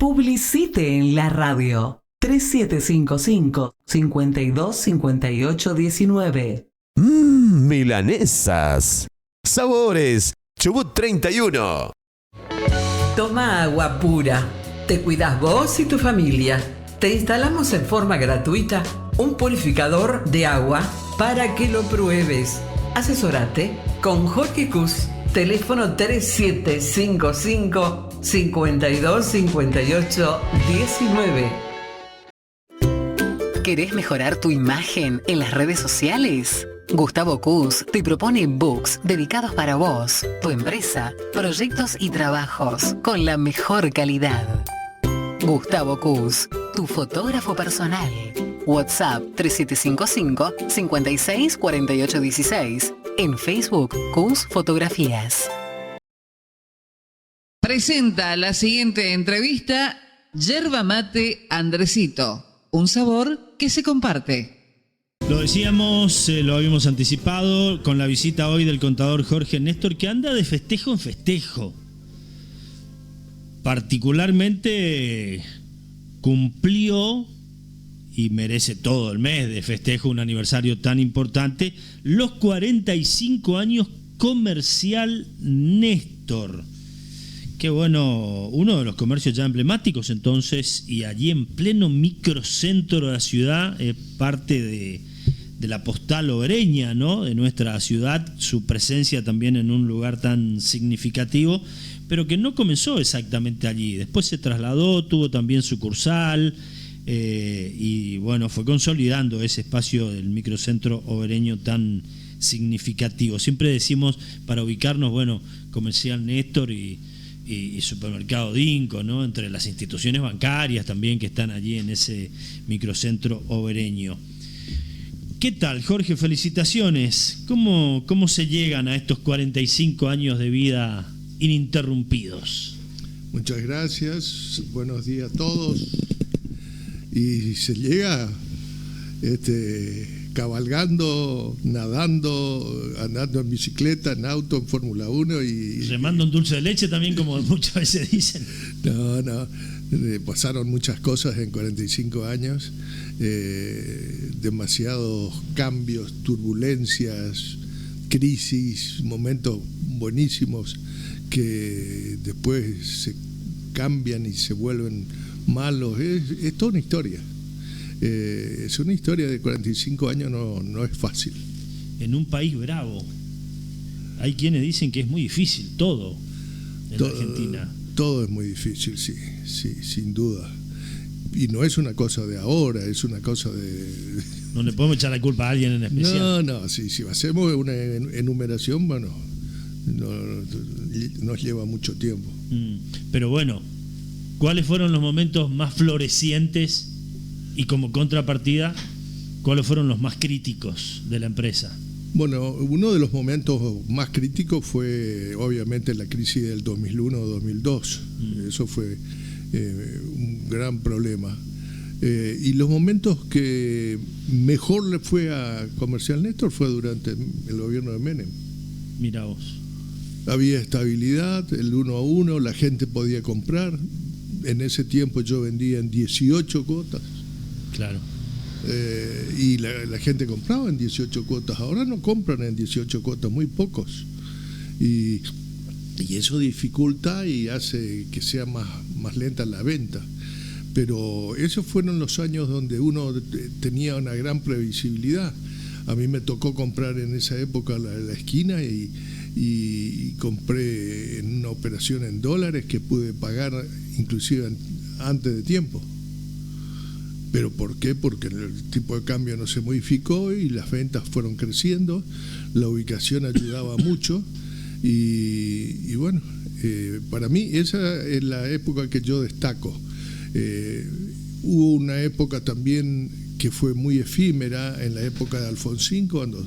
Publicite en la radio. 3755-525819. Milanesas. Sabores. Chubut 31. Toma agua pura. Te cuidas vos y tu familia. Te instalamos en forma gratuita un purificador de agua para que lo pruebes. Asesórate con Jorge Cus. Teléfono 3755-525819. ¿Querés mejorar tu imagen en las redes sociales? Gustavo Cus te propone books dedicados para vos, tu empresa, proyectos y trabajos con la mejor calidad. Gustavo Cus, tu fotógrafo personal. WhatsApp 3755-564816. En Facebook, Cus Fotografías. Presenta la siguiente entrevista Yerba Mate Andresito. Un sabor que se comparte. Lo decíamos, lo habíamos anticipado con la visita hoy del contador Jorge Néstor, que anda de festejo en festejo. Particularmente cumplió, y merece todo el mes de festejo, un aniversario tan importante, los 45 años Comercial Néstor. Qué bueno, uno de los comercios ya emblemáticos entonces, y allí en pleno microcentro de la ciudad, parte de la postal hogareña, ¿no?, de nuestra ciudad, su presencia también en un lugar tan significativo, pero que no comenzó exactamente allí. Después se trasladó, tuvo también sucursal, y bueno, fue consolidando ese espacio del microcentro hogareño tan significativo. Siempre decimos, para ubicarnos, bueno, Comercial Néstor y Supermercado Dinco, ¿no?, entre las instituciones bancarias también que están allí en ese microcentro hogareño. ¿Qué tal, Jorge? Felicitaciones. ¿Cómo se llegan a estos 45 años de vida ininterrumpidos? Muchas gracias, buenos días a todos. Y se llega cabalgando, nadando, andando en bicicleta, en auto, en Fórmula 1 y... Remando un dulce de leche también, como muchas veces dicen. No, pasaron muchas cosas en 45 años, demasiados cambios, turbulencias, crisis, momentos buenísimos que después se cambian y se vuelven malos. Es toda una historia. Es una historia de 45 años, no es fácil. En un país bravo. Hay quienes dicen que es muy difícil todo en la Argentina. Todo es muy difícil, sí, sin duda. Y no es una cosa de ahora, es una cosa de... No le podemos echar la culpa a alguien en especial. No, si hacemos una enumeración, bueno, nos lleva mucho tiempo. Pero bueno, ¿cuáles fueron los momentos más florecientes y como contrapartida, cuáles fueron los más críticos de la empresa? Bueno, uno de los momentos más críticos fue obviamente la crisis del 2001-2002. Eso fue un gran problema. Y los momentos que mejor le fue a Comercial Néstor fue durante el gobierno de Menem. Mira vos. Había estabilidad, el 1 a 1, la gente podía comprar. En ese tiempo yo vendía en 18 cuotas. Claro. Y la gente compraba en 18 cuotas. Ahora no compran en 18 cuotas, muy pocos. Y eso dificulta y hace que sea más lenta la venta. Pero esos fueron los años donde uno tenía una gran previsibilidad. A mí me tocó comprar en esa época la esquina y compré en una operación en dólares que pude pagar inclusive antes de tiempo. ¿Pero por qué? Porque el tipo de cambio no se modificó y las ventas fueron creciendo, la ubicación ayudaba mucho y bueno, para mí esa es la época que yo destaco. Hubo una época también que fue muy efímera en la época de Alfonsín, cuando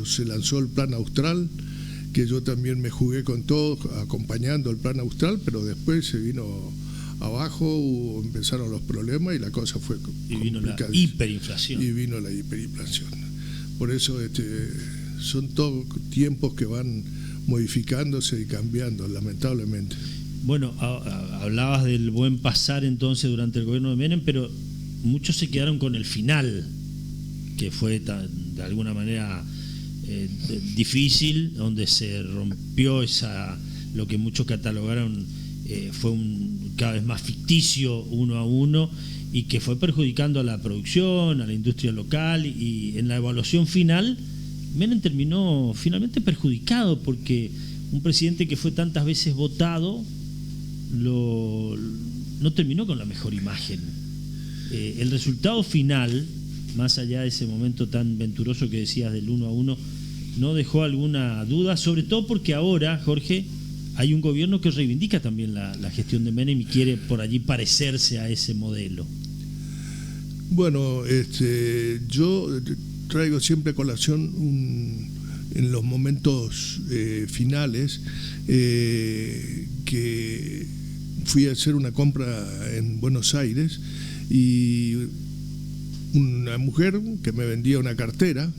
se lanzó el Plan Austral, que yo también me jugué con todo acompañando el Plan Austral, pero después se vino abajo, empezaron los problemas y la cosa fue complicada. Y vino la hiperinflación. Por eso son todos tiempos que van modificándose y cambiando, lamentablemente. Bueno, hablabas del buen pasar entonces durante el gobierno de Menem, pero muchos se quedaron con el final, que fue de alguna manera difícil, donde se rompió lo que muchos catalogaron fue cada vez más ficticio, 1 a 1, y que fue perjudicando a la producción, a la industria local, y en la evaluación final Menem terminó finalmente perjudicado, porque un presidente que fue tantas veces votado no terminó con la mejor imagen. El resultado final, más allá de ese momento tan venturoso que decías del 1 a 1, no dejó alguna duda, sobre todo porque ahora, Jorge, hay un gobierno que reivindica también la gestión de Menem y quiere por allí parecerse a ese modelo. Bueno, yo traigo siempre a colación en los momentos finales que fui a hacer una compra en Buenos Aires y una mujer que me vendía una cartera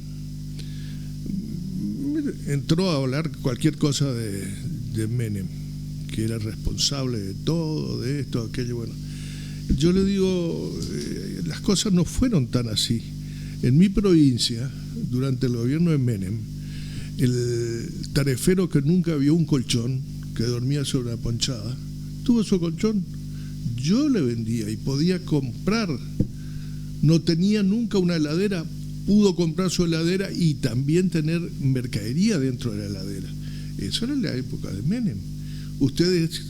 entró a hablar cualquier cosa de Menem, que era responsable de todo, de esto, aquello. Bueno, yo le digo, las cosas no fueron tan así. En mi provincia, durante el gobierno de Menem, el tarefero que nunca vio un colchón, que dormía sobre una ponchada, tuvo su colchón. Yo le vendía y podía comprar. No tenía nunca una heladera, pudo comprar su heladera y también tener mercadería dentro de la heladera. Eso era la época de Menem. Ustedes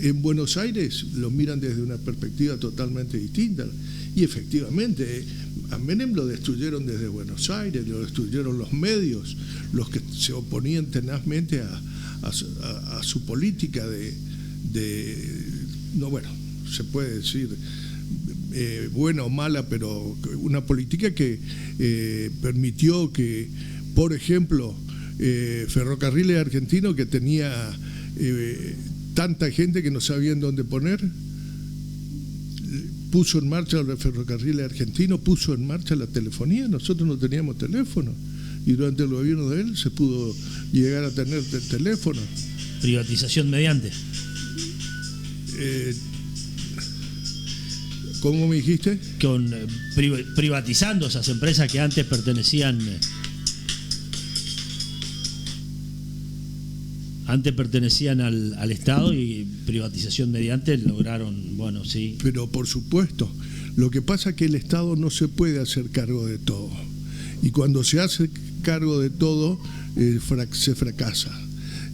en Buenos Aires lo miran desde una perspectiva totalmente distinta. Y efectivamente, a Menem lo destruyeron desde Buenos Aires, lo destruyeron los medios, los que se oponían tenazmente a su política no, bueno, se puede decir buena o mala, pero una política que permitió que, por ejemplo, Ferrocarriles Argentinos, que tenía tanta gente que no sabían dónde poner, puso en marcha el Ferrocarriles Argentinos, puso en marcha la telefonía. Nosotros no teníamos teléfono y durante el gobierno de él se pudo llegar a tener teléfono. Privatización mediante. ¿Cómo me dijiste? Privatizando esas empresas que antes pertenecían al Estado, y privatización mediante lograron, bueno, sí. Pero por supuesto, lo que pasa es que el Estado no se puede hacer cargo de todo. Y cuando se hace cargo de todo, se fracasa.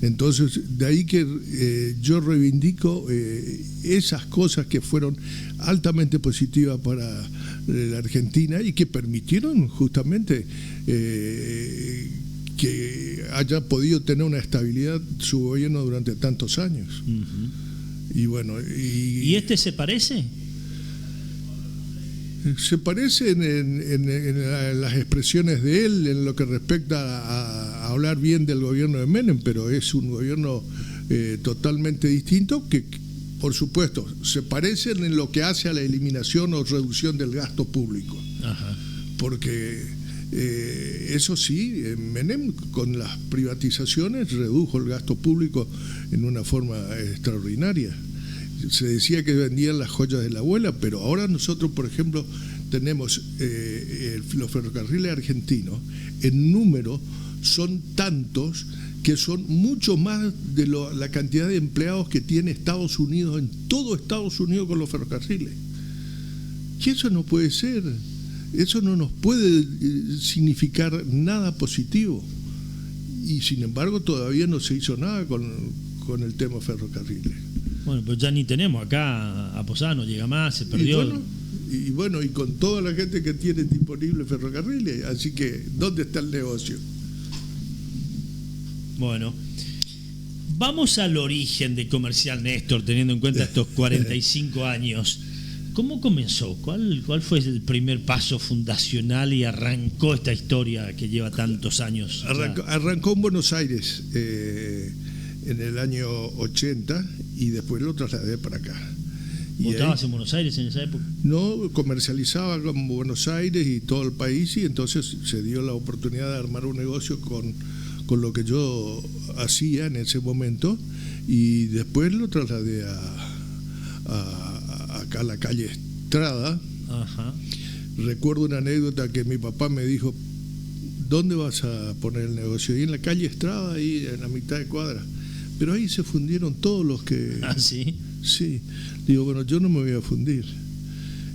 Entonces, de ahí que yo reivindico esas cosas que fueron altamente positivas para la Argentina y que permitieron justamente que haya podido tener una estabilidad su gobierno durante tantos años. Uh-huh. Y bueno, ¿y este se parece? Se parece en las expresiones de él en lo que respecta a hablar bien del gobierno de Menem, pero es un gobierno totalmente distinto que, por supuesto, se parecen en lo que hace a la eliminación o reducción del gasto público. Ajá. Porque eso sí, Menem con las privatizaciones redujo el gasto público en una forma extraordinaria. Se decía que vendían las joyas de la abuela, pero ahora nosotros, por ejemplo, tenemos los ferrocarriles argentinos, en número son tantos que son mucho más de la cantidad de empleados que tiene Estados Unidos, en todo Estados Unidos, con los ferrocarriles. Y eso no puede ser, eso no nos puede significar nada positivo. Y sin embargo todavía no se hizo nada con el tema ferrocarriles. Bueno, pues ya ni tenemos acá a Posada, no llega más, se perdió. Y bueno, y con toda la gente que tiene disponible ferrocarriles, así que ¿dónde está el negocio? Bueno, vamos al origen de Comercial Néstor, teniendo en cuenta estos 45 años. ¿Cómo comenzó? ¿Cuál fue el primer paso fundacional y arrancó esta historia que lleva tantos años? Arrancó en Buenos Aires en el año 80 y después lo trasladé para acá. ¿Vos estabas en Buenos Aires en esa época? No, comercializaba con Buenos Aires y todo el país, y entonces se dio la oportunidad de armar un negocio con con lo que yo hacía en ese momento, y después lo trasladé acá a la calle Estrada. Ajá. Recuerdo una anécdota que mi papá me dijo: ¿dónde vas a poner el negocio? Y en la calle Estrada, ahí en la mitad de cuadra. Pero ahí se fundieron todos los que... ¿Ah, sí? Sí. Digo, bueno, yo no me voy a fundir.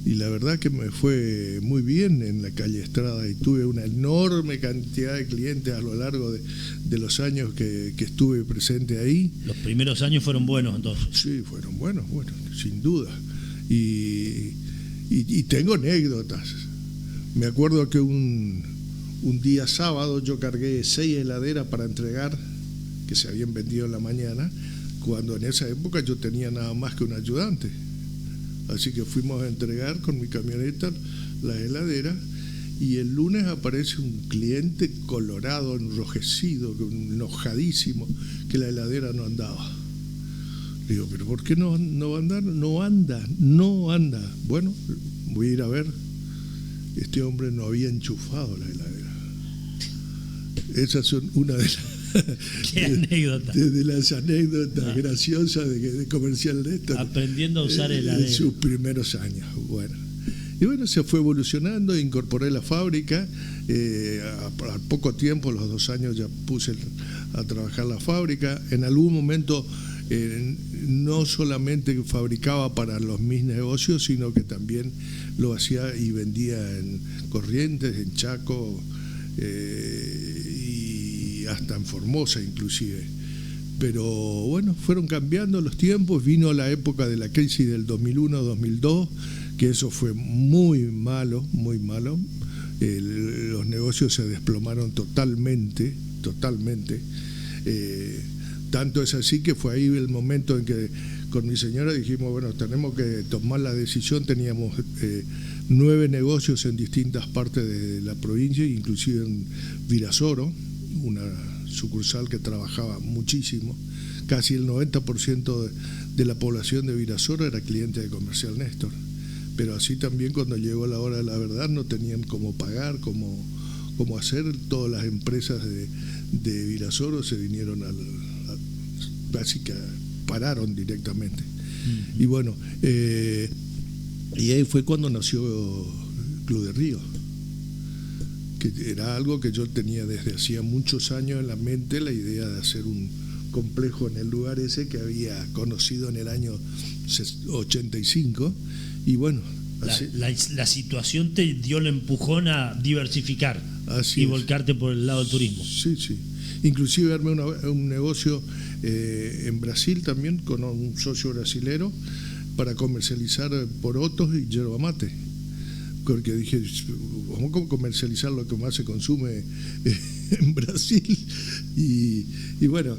Y la verdad que me fue muy bien en la calle Estrada, y tuve una enorme cantidad de clientes a lo largo de los años que estuve presente ahí. Los primeros años fueron buenos entonces. Sí, fueron buenos, sin duda. Y tengo anécdotas. Me acuerdo que un día sábado yo cargué 6 heladeras para entregar, que se habían vendido en la mañana, cuando en esa época yo tenía nada más que un ayudante. Así que fuimos a entregar con mi camioneta las heladeras, y el lunes aparece un cliente colorado, enrojecido, enojadísimo, que la heladera no andaba. Le digo, ¿pero por qué no va a andar? No anda. Bueno, voy a ir a ver. Este hombre no había enchufado la heladera. Esas son una de las... ¿Qué anécdota? De las anécdotas graciosas de Comercial Néstor. Aprendiendo a usar heladera. En sus primeros años. Y bueno, se fue evolucionando, incorporé la fábrica. Al poco tiempo, los 2 años, ya puse a trabajar la fábrica. En algún momento no solamente fabricaba para mis negocios, sino que también lo hacía y vendía en Corrientes, en Chaco, y hasta en Formosa inclusive. Pero bueno, fueron cambiando los tiempos. Vino la época de la crisis del 2001-2002, que eso fue muy malo, muy malo. Los negocios se desplomaron totalmente. Tanto es así que fue ahí el momento en que con mi señora dijimos, bueno, tenemos que tomar la decisión. Teníamos 9 negocios en distintas partes de la provincia, inclusive en Virasoro, una sucursal que trabajaba muchísimo. Casi el 90% de la población de Virasoro era cliente de Comercial Néstor. Pero así también, cuando llegó la hora de la verdad, no tenían cómo pagar, cómo hacer. Todas las empresas de Virasoro se vinieron básicamente pararon directamente. Y bueno, y ahí fue cuando nació Club de Río, que era algo que yo tenía desde hacía muchos años en la mente, la idea de hacer un complejo en el lugar ese que había conocido en el año 85. Y bueno, la situación te dio el empujón a diversificar y volcarte por el lado del turismo. Sí. Inclusive armé un negocio en Brasil también con un socio brasilero para comercializar porotos y yerba mate, porque dije, vamos a comercializar lo que más se consume en Brasil. Y bueno,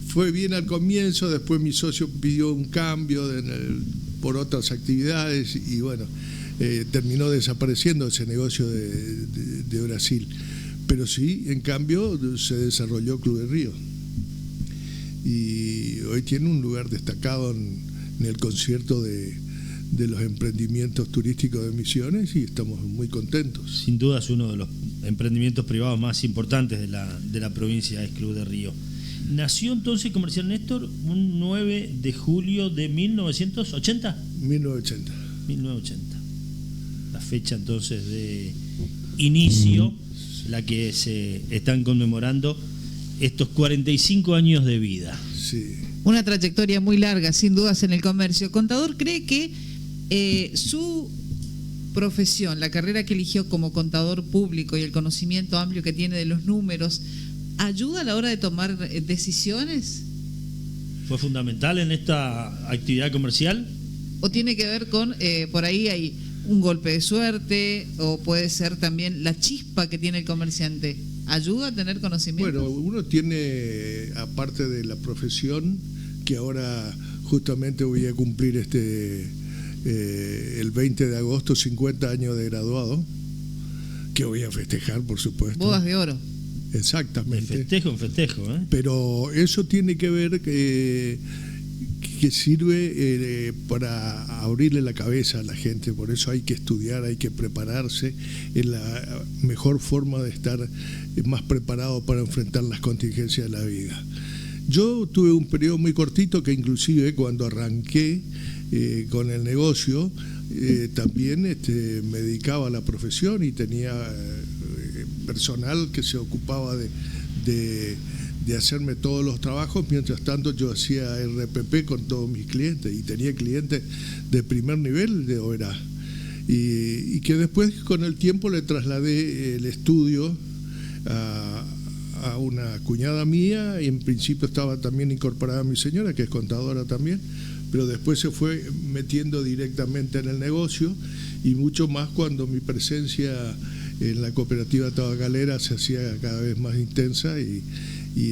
fue bien al comienzo. Después mi socio pidió un cambio por otras actividades, y bueno, terminó desapareciendo ese negocio de Brasil. Pero sí, en cambio, se desarrolló Club de Río, y hoy tiene un lugar destacado en el concierto de los emprendimientos turísticos de Misiones, y estamos muy contentos. Sin duda es uno de los emprendimientos privados más importantes de la provincia, es Club de Río. Nació entonces Comercial Néstor un 9 de julio de 1980. 1980. La fecha entonces de inicio, la que se están conmemorando estos 45 años de vida. Sí. Una trayectoria muy larga, sin dudas, en el comercio. Contador, ¿cree que su profesión, la carrera que eligió como contador público y el conocimiento amplio que tiene de los números, ayuda a la hora de tomar decisiones? ¿Fue fundamental en esta actividad comercial? ¿O tiene que ver con, por ahí hay un golpe de suerte, o puede ser también la chispa que tiene el comerciante? ¿Ayuda a tener conocimiento? Bueno, uno tiene, aparte de la profesión, que ahora justamente voy a cumplir el 20 de agosto 50 años de graduado, que voy a festejar, por supuesto. Bodas de oro. Exactamente. En festejo, ¿eh? Pero eso tiene que ver que sirve para abrirle la cabeza a la gente. Por eso hay que estudiar, hay que prepararse. Es la mejor forma de estar más preparado para enfrentar las contingencias de la vida. Yo tuve un periodo muy cortito que inclusive cuando arranqué con el negocio también me dedicaba a la profesión y tenía personal que se ocupaba de hacerme todos los trabajos. Mientras tanto yo hacía RPP con todos mis clientes y tenía clientes de primer nivel de OERA, y que después con el tiempo le trasladé el estudio a una cuñada mía, y en principio estaba también incorporada mi señora, que es contadora también, pero después se fue metiendo directamente en el negocio, y mucho más cuando mi presencia en la cooperativa tabacalera se hacía cada vez más intensa, y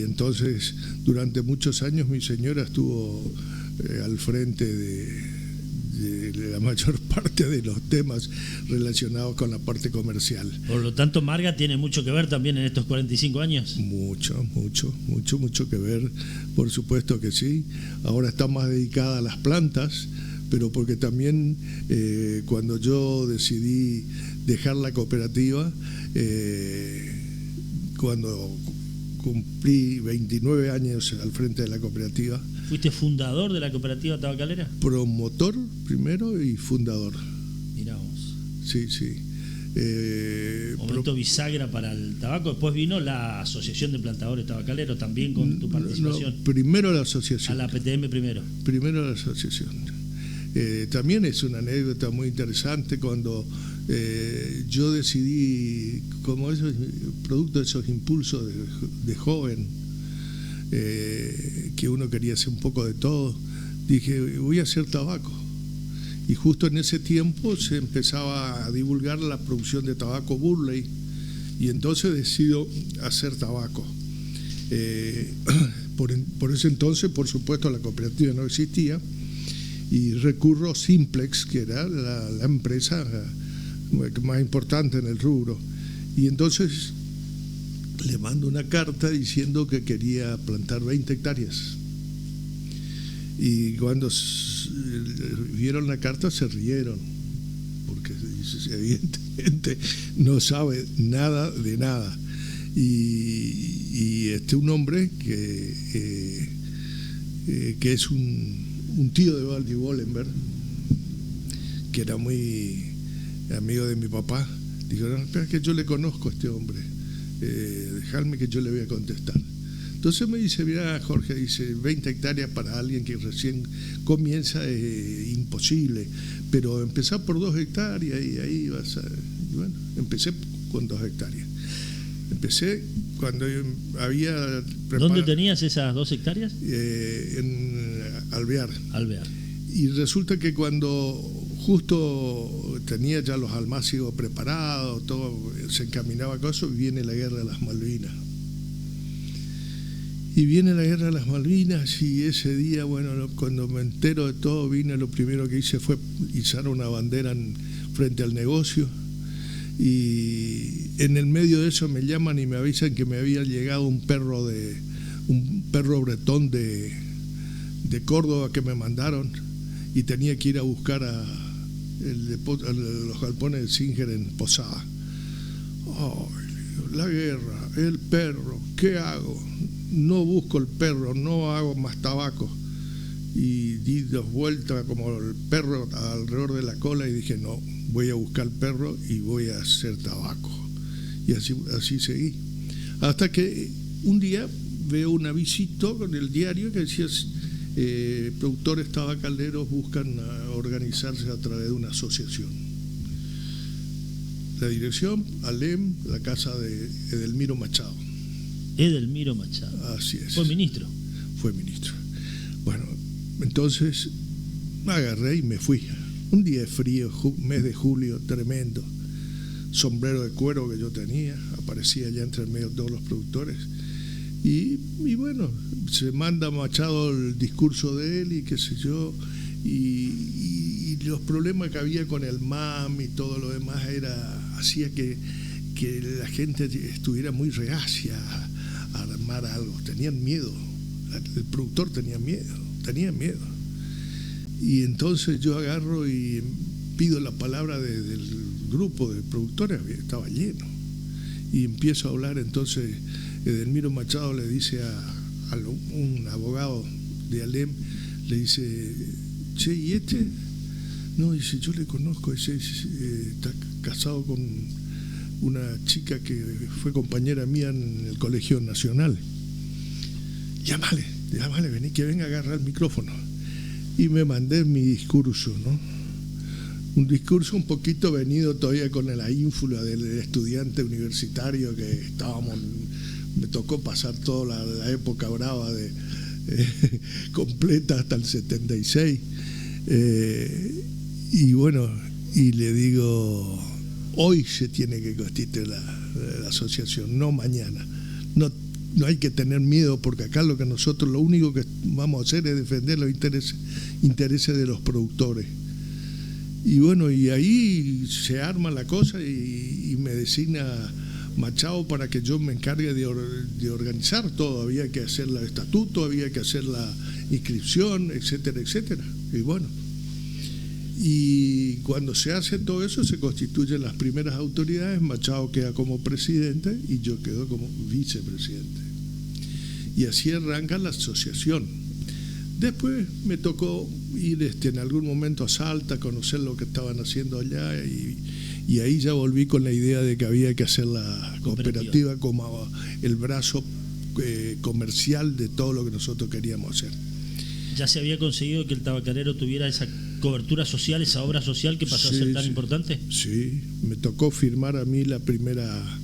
entonces durante muchos años mi señora estuvo al frente de la mayor parte de los temas relacionados con la parte comercial. Por lo tanto, Marga tiene mucho que ver también en estos 45 años. Mucho que ver, por supuesto que sí. Ahora está más dedicada a las plantas, pero porque también cuando yo decidí dejar la cooperativa, cuando cumplí 29 años al frente de la cooperativa. ¿Fuiste fundador de la cooperativa tabacalera? Promotor primero y fundador. Mirá vos. Sí. Momento bisagra para el tabaco. Después vino la Asociación de Plantadores Tabacaleros, también con tu participación. No, primero la asociación. A la PTM primero. Primero la asociación. También es una anécdota muy interesante cuando yo decidí, como eso, producto de esos impulsos de joven, que uno quería hacer un poco de todo, dije, voy a hacer tabaco. Y justo en ese tiempo se empezaba a divulgar la producción de tabaco Burley, y entonces decido hacer tabaco. Por ese entonces, por supuesto, la cooperativa no existía, y recurro a Simplex, que era la empresa más importante en el rubro, y entonces le mando una carta diciendo que quería plantar 20 hectáreas, y cuando vieron la carta se rieron, porque evidentemente no sabe nada de nada, y un hombre que es un tío de Waldi Bollenberg, que era muy amigo de mi papá, dijo, no, espera que yo le conozco a este hombre, dejadme que yo le voy a contestar. Entonces me dice, mira Jorge, dice, 20 hectáreas para alguien que recién comienza es imposible, pero empezar por 2 hectáreas y ahí vas a... Y bueno, empecé con 2 hectáreas. Empecé cuando había preparado... ¿Dónde tenías esas 2 hectáreas? En Alvear. Alvear. Y resulta que cuando justo tenía ya los almácigos preparados, todo se encaminaba a eso, y viene la guerra de las Malvinas. Y viene la guerra de las Malvinas, y ese día, bueno, cuando me entero de todo, lo primero que hice fue izar una bandera frente al negocio, y en el medio de eso me llaman y me avisan que me había llegado un perro bretón de Córdoba que me mandaron, y tenía que ir a buscar a los galpones de Singer en Posada. ¡Ay, la guerra, el perro, ¿qué hago? No busco el perro, no hago más tabaco. Y di 2 vueltas como el perro alrededor de la cola y dije, no, voy a buscar el perro y voy a hacer tabaco. Y así seguí. Hasta que un día veo un avisito con el diario que decía, productores tabacaleros buscan organizarse a través de una asociación. La dirección, Alem, la casa de Edelmiro Machado. Edelmiro Machado. Así es. ¿Fue ministro? Fue ministro. Bueno, entonces me agarré y me fui. Un día de frío, mes de julio, tremendo. Sombrero de cuero que yo tenía, aparecía allá entre el medio de todos los productores. Y bueno, se manda Machado el discurso de él y qué sé yo, y los problemas que había con el MAM y todo lo demás hacía que la gente estuviera muy reacia a armar algo, tenían miedo, el productor tenía miedo, Y entonces yo agarro y pido la palabra del grupo de productores, estaba lleno. Y empiezo a hablar, entonces Edelmiro Machado le dice a un abogado de Alem, le dice, che, ¿y este? No, dice, yo le conozco, ese está casado con una chica que fue compañera mía en el Colegio Nacional. Llámale, vení, que venga a agarrar el micrófono. Y me mandé mi discurso, ¿no? Un discurso un poquito venido todavía con la ínfula del estudiante universitario que estábamos, me tocó pasar toda la época brava de completa hasta el 76. Y bueno, y le digo, hoy se tiene que constituir la asociación, no mañana. No hay que tener miedo, porque acá lo único que vamos a hacer es defender los intereses de los productores. Y bueno, y ahí se arma la cosa y me designa Machado para que yo me encargue de organizar todo. Había que hacer el estatuto, había que hacer la inscripción, etcétera, etcétera. Y bueno, y cuando se hace todo eso, se constituyen las primeras autoridades. Machado queda como presidente y yo quedo como vicepresidente. Y así arranca la asociación. Después me tocó ir en algún momento a Salta, conocer lo que estaban haciendo allá, y ahí ya volví con la idea de que había que hacer la cooperativa como el brazo comercial de todo lo que nosotros queríamos hacer. ¿Ya se había conseguido que el tabacalero tuviera esa cobertura social, esa obra social que pasó a ser tan importante? Sí, me tocó firmar a mí la primera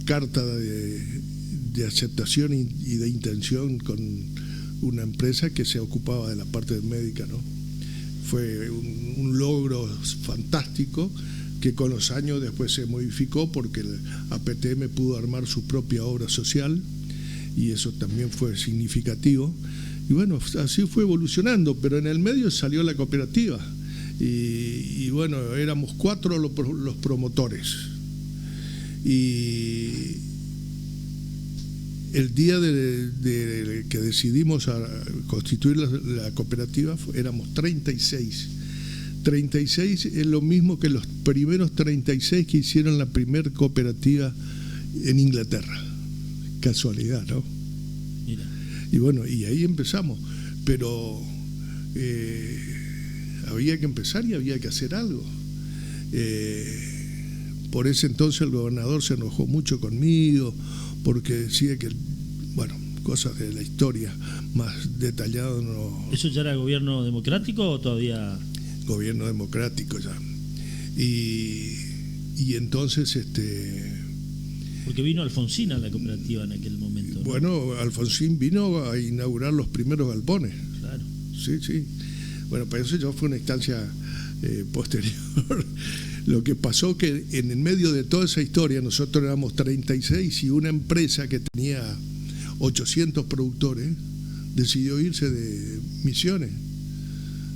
carta de aceptación y de intención con una empresa que se ocupaba de la parte médica, ¿no? Fue un logro fantástico que con los años después se modificó porque el APTM pudo armar su propia obra social y eso también fue significativo. Y bueno, así fue evolucionando, pero en el medio salió la cooperativa y bueno, éramos 4 los promotores. Y el día de que decidimos constituir la cooperativa éramos 36. 36 es lo mismo que los primeros 36 que hicieron la primer cooperativa en Inglaterra. Casualidad, ¿no? Mira. Y bueno, y ahí empezamos, pero había que empezar y había que hacer algo. Por ese entonces el gobernador se enojó mucho conmigo porque decía que, bueno, cosas de la historia más detalladas no. ¿Eso ya era gobierno democrático o todavía? Gobierno democrático ya. Y entonces porque vino Alfonsín a la cooperativa en aquel momento, ¿no? Bueno, Alfonsín vino a inaugurar los primeros galpones. Claro. Sí. Bueno, pero eso ya fue una instancia posterior. Lo que pasó que en el medio de toda esa historia nosotros éramos 36 y una empresa que tenía 800 productores decidió irse de Misiones.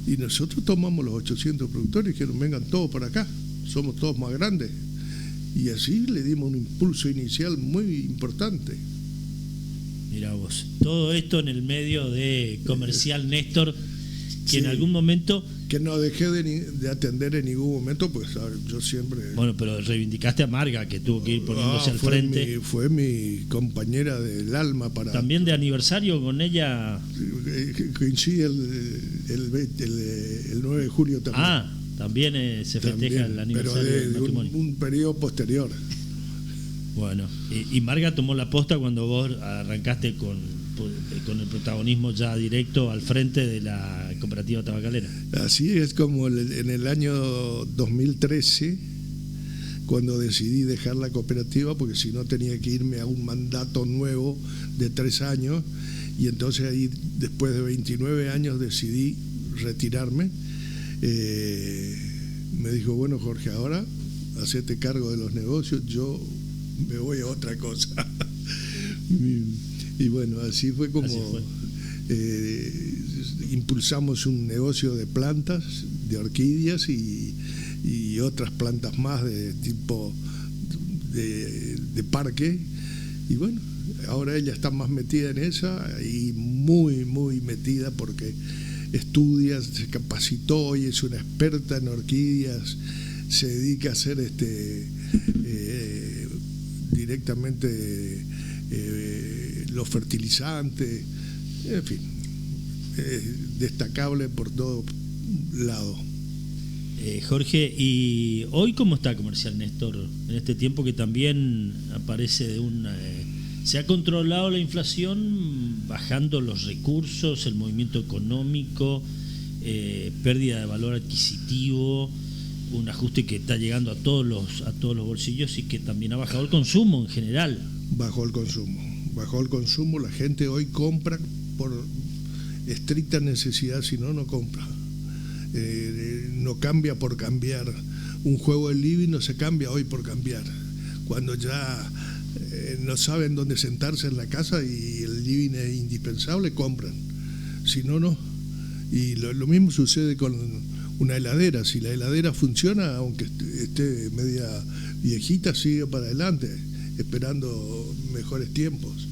Y nosotros tomamos los 800 productores y dijeron, vengan todos para acá, somos todos más grandes. Y así le dimos un impulso inicial muy importante. Mirá vos, todo esto en el medio de Comercial Néstor, que sí, en algún momento... Que no dejé de atender en ningún momento, pues yo siempre... Bueno, pero reivindicaste a Marga, que tuvo que ir poniéndose al frente. Fue mi compañera del alma para... También de aniversario con ella... Coincide el 9 de julio también. Ah, también se festeja también, el aniversario pero del matrimonio. Un periodo posterior. Bueno, y Marga tomó la posta cuando vos arrancaste con el protagonismo ya directo al frente de la cooperativa tabacalera. Así es como en el año 2013, cuando decidí dejar la cooperativa, porque si no tenía que irme a un mandato nuevo de 3 años, y entonces ahí después de 29 años decidí retirarme. Me dijo, bueno, Jorge, ahora hacete cargo de los negocios, yo me voy a otra cosa. Y bueno, así fue como impulsamos un negocio de plantas, de orquídeas y otras plantas más de tipo de parque. Y bueno, ahora ella está más metida en esa y muy, muy metida porque estudia, se capacitó y es una experta en orquídeas, se dedica a hacer directamente los fertilizantes, en fin, destacable por todo lado. Jorge, ¿y hoy cómo está Comercial Néstor? En este tiempo que también aparece de se ha controlado la inflación, bajando los recursos, el movimiento económico, pérdida de valor adquisitivo, un ajuste que está llegando a todos los bolsillos y que también ha bajado el consumo en general. Bajó el consumo, la gente hoy compra por estricta necesidad, si no, no compra. No cambia por cambiar. Un juego del living no se cambia hoy por cambiar. Cuando ya no saben dónde sentarse en la casa y el living es indispensable, compran. Si no, no. Y lo mismo sucede con una heladera. Si la heladera funciona, aunque esté media viejita, sigue para adelante, esperando mejores tiempos.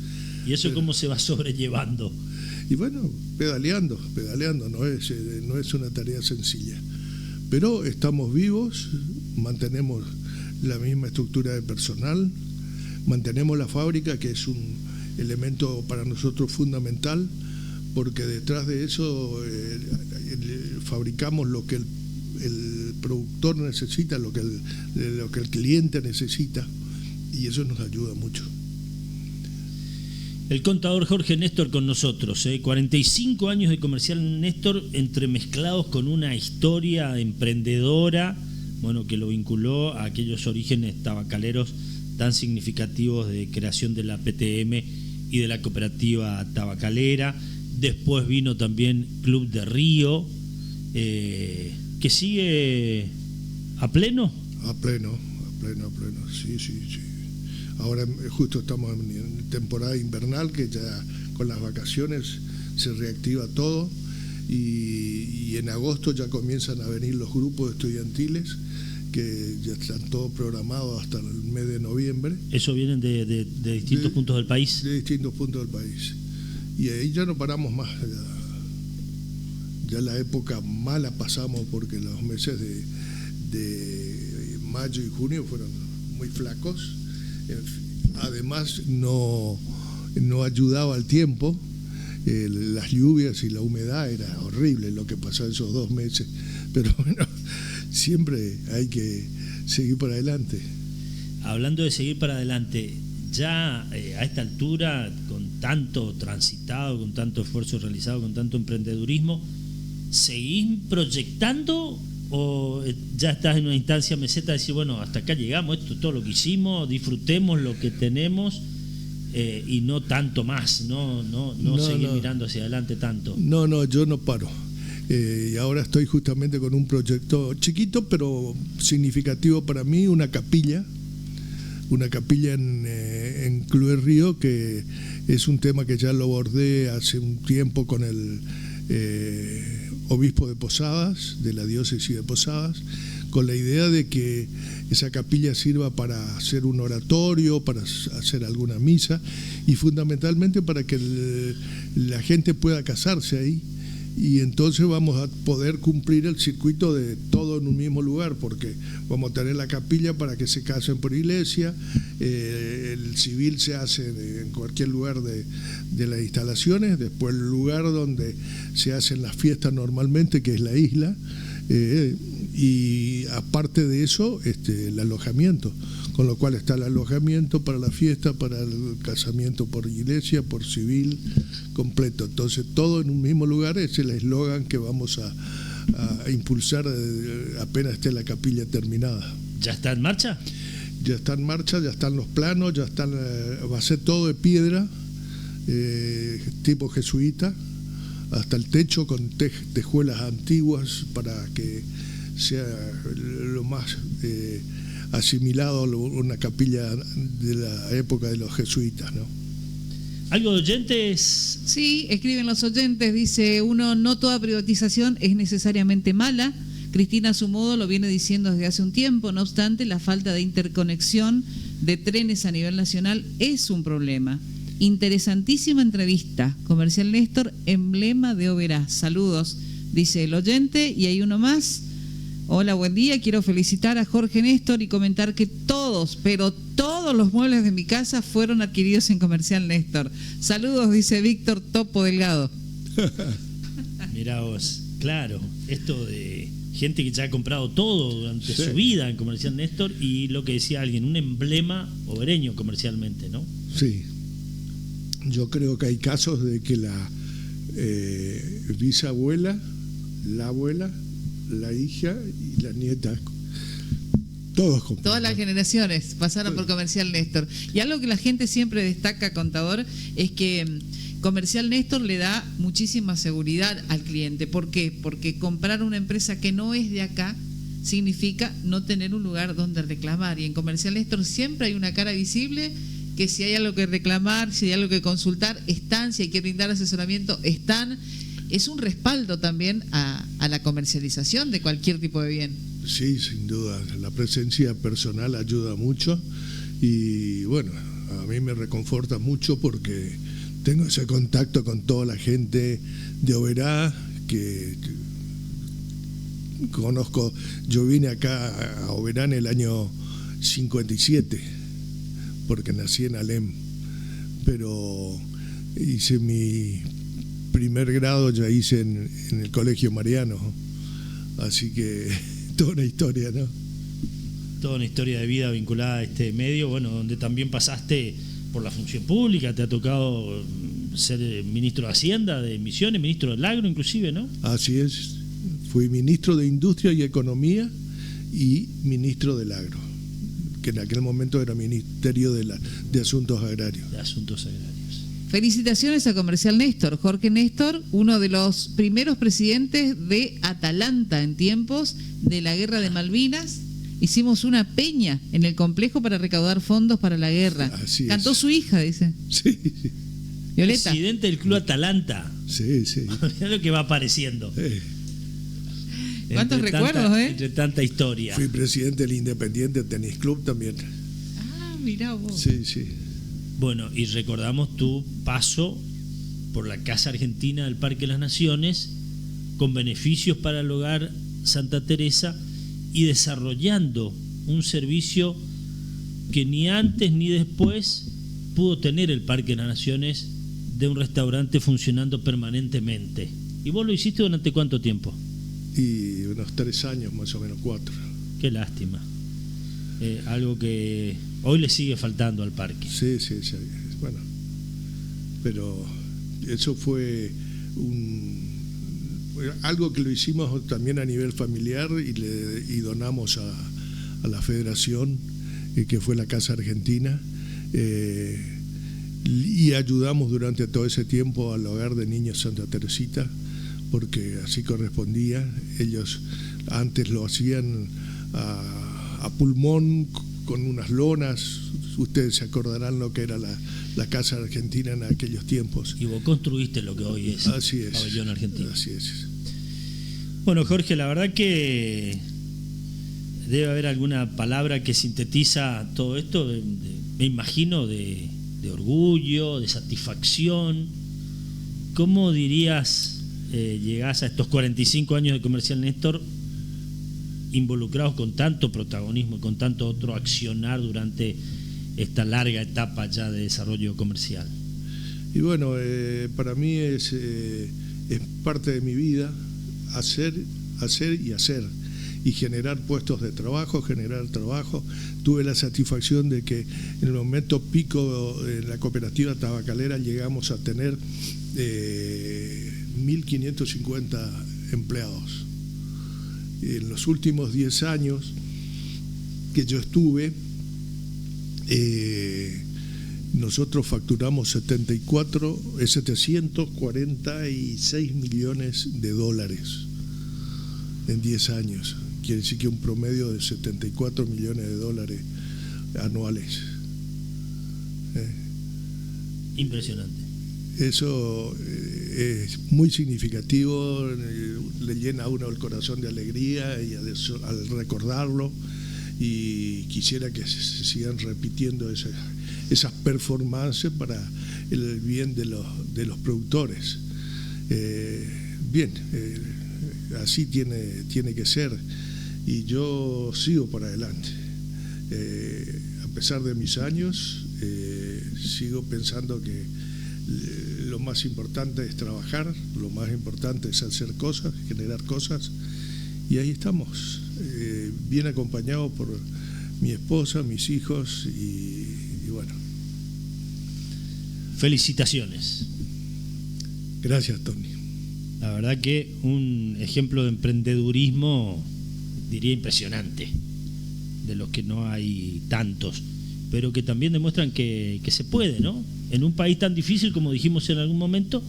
¿Y eso cómo se va sobrellevando? Y bueno, pedaleando, no es una tarea sencilla. Pero estamos vivos, mantenemos la misma estructura de personal, mantenemos la fábrica, que es un elemento para nosotros fundamental, porque detrás de eso fabricamos lo que el productor necesita, lo que el cliente necesita, y eso nos ayuda mucho. El contador Jorge Néstor con nosotros, 45 años de Comercial Néstor, entremezclados con una historia emprendedora, bueno, que lo vinculó a aquellos orígenes tabacaleros tan significativos de creación de la PTM y de la cooperativa tabacalera. Después vino también Club de Río, que sigue a pleno. A pleno, sí. Ahora justo estamos en temporada invernal, que ya con las vacaciones se reactiva todo, y en agosto ya comienzan a venir los grupos estudiantiles, que ya están todos programados hasta el mes de noviembre. ¿Eso vienen de distintos puntos del país? De distintos puntos del país. Y ahí ya no paramos más. Ya la época mala pasamos, porque los meses de mayo y junio fueron muy flacos. Además no ayudaba el tiempo, las lluvias y la humedad, era horrible lo que pasó esos 2 meses, pero bueno, siempre hay que seguir para adelante. Hablando de seguir para adelante, ya a esta altura, con tanto transitado, con tanto esfuerzo realizado, con tanto emprendedurismo, ¿seguís proyectando o ya estás en una instancia meseta de decir, bueno, hasta acá llegamos, esto es todo lo que hicimos, disfrutemos lo que tenemos y no tanto más, no seguir mirando hacia adelante tanto? No, yo no paro. Y ahora estoy justamente con un proyecto chiquito pero significativo para mí, una capilla en Club de Río, que es un tema que ya lo abordé hace un tiempo con el obispo de Posadas, de la diócesis de Posadas, con la idea de que esa capilla sirva para hacer un oratorio, para hacer alguna misa, y fundamentalmente para que la gente pueda casarse ahí, y entonces vamos a poder cumplir el circuito de todo en un mismo lugar, porque vamos a tener la capilla para que se casen por iglesia, el civil se hace en cualquier lugar de las instalaciones, después el lugar donde se hacen las fiestas normalmente, que es la isla, y aparte de eso el alojamiento, con lo cual está el alojamiento para la fiesta, para el casamiento por iglesia, por civil, completo. Entonces todo en un mismo lugar es el eslogan que vamos a impulsar apenas esté la capilla terminada. ¿Ya está en marcha? Ya está en marcha, ya están los planos, ya están, va a ser todo de piedra, tipo jesuita, hasta el techo con tejuelas antiguas para que sea lo más asimilado a una capilla de la época de los jesuitas, ¿no? ¿Algo de oyentes? Sí, escriben los oyentes, dice uno, no toda privatización es necesariamente mala. Cristina a su modo lo viene diciendo desde hace un tiempo, no obstante la falta de interconexión de trenes a nivel nacional es un problema. Interesantísima entrevista. Comercial Néstor, emblema de Oberá. Saludos. dice el oyente, y hay uno más. Hola, buen día, quiero felicitar a Jorge Néstor y comentar que todos, pero todos los muebles de mi casa fueron adquiridos en Comercial Néstor. Saludos, dice Víctor Topo Delgado. Mirá vos, claro, esto de gente que ya ha comprado todo durante su vida en Comercial Néstor, y lo que decía alguien, un emblema obereño comercialmente, ¿no? Sí. Yo creo que hay casos de que la bisabuela, la abuela, la hija y la nieta, todos compraron. Todas las generaciones pasaron por Comercial Néstor. Y algo que la gente siempre destaca, contador, es que Comercial Néstor le da muchísima seguridad al cliente. ¿Por qué? Porque comprar una empresa que no es de acá significa no tener un lugar donde reclamar. Y en Comercial Néstor siempre hay una cara visible que si hay algo que reclamar, si hay algo que consultar, están, si hay que brindar asesoramiento, están. Es un respaldo también a la comercialización de cualquier tipo de bien. Sí, sin duda. La presencia personal ayuda mucho y bueno, a mí me reconforta mucho porque tengo ese contacto con toda la gente de Oberá que conozco. Yo vine acá a Oberá en el año 57 porque nací en Alem, pero hice mi primer grado, ya hice en el Colegio Mariano, así que toda una historia, ¿no? Toda una historia de vida vinculada a este medio, bueno, donde también pasaste por la función pública, te ha tocado ser ministro de Hacienda, de Misiones, ministro del Agro inclusive, ¿no? Así es, fui ministro de Industria y Economía y ministro del Agro, que en aquel momento era Ministerio de Asuntos Agrarios. De Asuntos Agrarios. Felicitaciones a Comercial Néstor. Jorge Néstor, uno de los primeros presidentes de Atalanta en tiempos de la Guerra de Malvinas. Hicimos una peña en el complejo para recaudar fondos para la guerra. Así Cantó es. su hija, dice. Sí. Violeta. Presidente del Club Atalanta. Sí, sí. Mirá lo que va apareciendo. ¿Cuántos recuerdos, Entre tanta historia. Fui presidente del Independiente Tenis Club también. Ah, mirá vos. Sí, sí. Bueno, y recordamos tu paso por la Casa Argentina del Parque de las Naciones, con beneficios para el hogar Santa Teresa y desarrollando un servicio que ni antes ni después pudo tener el Parque de las Naciones, de un restaurante funcionando permanentemente. ¿Y vos lo hiciste durante cuánto tiempo? Y unos 3 años, más o menos 4. Qué lástima. Algo que hoy le sigue faltando al parque. Sí, sí, sí. Bueno, pero eso fue algo que lo hicimos también a nivel familiar y donamos a la federación, que fue la Casa Argentina, y ayudamos durante todo ese tiempo al hogar de niños Santa Teresita, porque así correspondía. Ellos antes lo hacían a pulmón con unas lonas. Ustedes se acordarán lo que era la Casa Argentina en aquellos tiempos. Y vos construiste lo que hoy es Pabellón Argentino. Así es. Bueno, Jorge, la verdad que debe haber alguna palabra que sintetiza todo esto, me imagino, de orgullo, de satisfacción. ¿Cómo dirías, llegás a estos 45 años de Comercial Néstor, involucrados con tanto protagonismo y con tanto otro accionar durante esta larga etapa ya de desarrollo comercial? Y bueno, para mí es parte de mi vida hacer y generar puestos de trabajo, generar trabajo. Tuve la satisfacción de que en el momento pico en la cooperativa tabacalera llegamos a tener 1.550 empleados. En los últimos 10 años que yo estuve, nosotros facturamos 746 millones de dólares en 10 años. Quiere decir que un promedio de 74 millones de dólares anuales. Impresionante. Eso es muy significativo, le llena a uno el corazón de alegría y al recordarlo, y quisiera que se sigan repitiendo esas performances para el bien de los productores. así tiene que ser, y yo sigo por adelante. A pesar de mis años, sigo pensando que lo más importante es trabajar, lo más importante es hacer cosas, generar cosas, y ahí estamos, bien acompañado por mi esposa, mis hijos, y bueno. Felicitaciones. Gracias, Tony. La verdad que un ejemplo de emprendedurismo, diría, impresionante, de los que no hay tantos, pero que también demuestran que se puede, ¿no? En un país tan difícil, como dijimos en algún momento,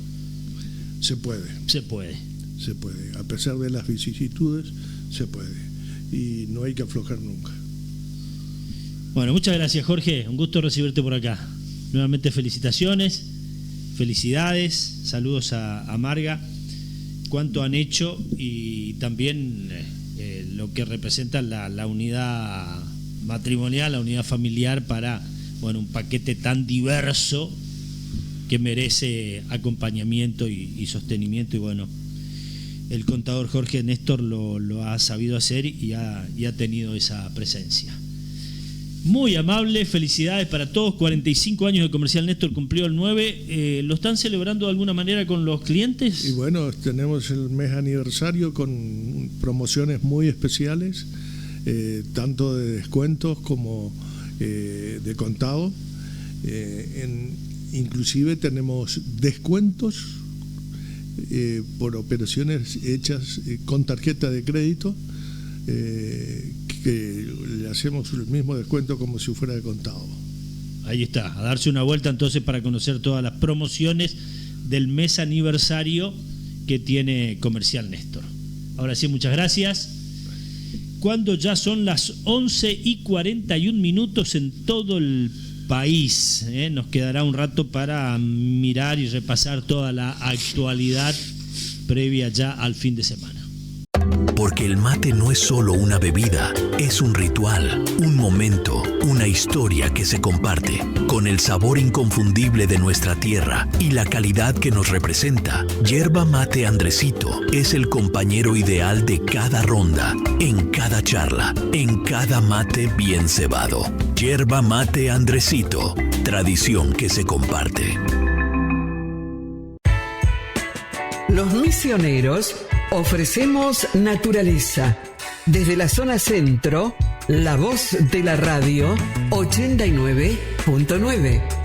se puede. Se puede. Se puede. A pesar de las vicisitudes, se puede. Y no hay que aflojar nunca. Bueno, muchas gracias, Jorge. Un gusto recibirte por acá. Nuevamente felicitaciones, felicidades, saludos a Marga, cuánto han hecho y también lo que representa la unidad matrimonial, la unidad familiar para, bueno, un paquete tan diverso que merece acompañamiento y sostenimiento, y bueno, el contador Jorge Néstor lo ha sabido hacer y ha tenido esa presencia. Muy amable, felicidades para todos. 45 años de Comercial Néstor, cumplió el 9. ¿Lo están celebrando de alguna manera con los clientes? Y bueno, tenemos el mes aniversario con promociones muy especiales, tanto de descuentos como de contado. Inclusive tenemos descuentos por operaciones hechas con tarjeta de crédito, que le hacemos el mismo descuento como si fuera de contado. Ahí está, a darse una vuelta entonces para conocer todas las promociones del mes aniversario que tiene Comercial Néstor. Ahora sí, muchas gracias. Cuando ya son las 11:41 en todo el país, nos quedará un rato para mirar y repasar toda la actualidad previa ya al fin de semana. Porque el mate no es solo una bebida, es un ritual, un momento, una historia que se comparte. Con el sabor inconfundible de nuestra tierra y la calidad que nos representa, Yerba Mate Andresito es el compañero ideal de cada ronda, en cada charla, en cada mate bien cebado. Yerba Mate Andresito, tradición que se comparte. Los misioneros ofrecemos naturaleza. Desde la zona centro, la voz de la radio 89.9.